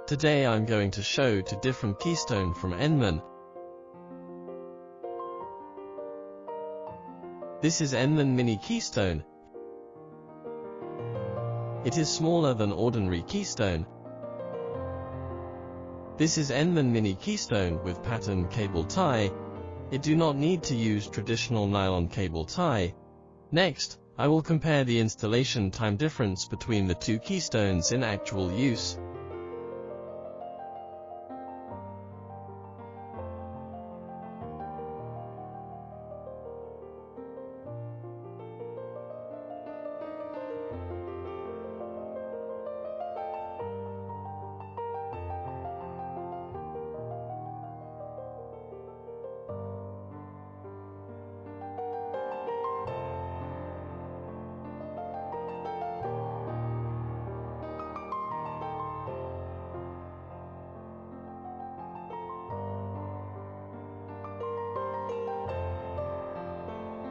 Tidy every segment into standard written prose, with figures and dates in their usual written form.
Today I'm going to show two different keystone from Enmane. This is Enmane Mini Keystone. It is smaller than ordinary keystone. This is Enmane Mini Keystone with pattern cable tie. It do not need to use traditional nylon cable tie. Next, I will compare the installation time difference between the two keystones in actual use.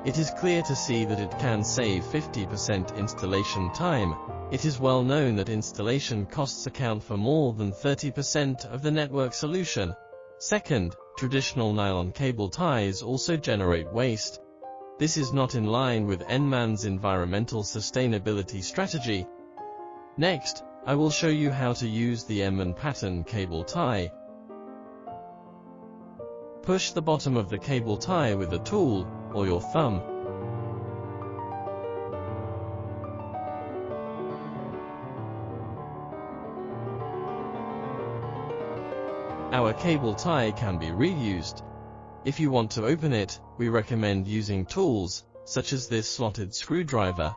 It is clear to see that it can save 50% installation time. It is well known that installation costs account for more than 30% of the network solution. Second, traditional nylon cable ties also generate waste. This is not in line with Enmane's environmental sustainability strategy. Next, I will show you how to use the Enmane pattern cable tie. Push the bottom of the cable tie with a tool or your thumb. Our cable tie can be reused. If you want to open it, we recommend using tools, such as this slotted screwdriver.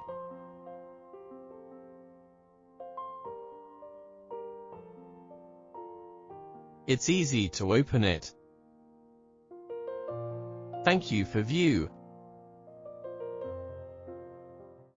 It's easy to open it. Thank you for view.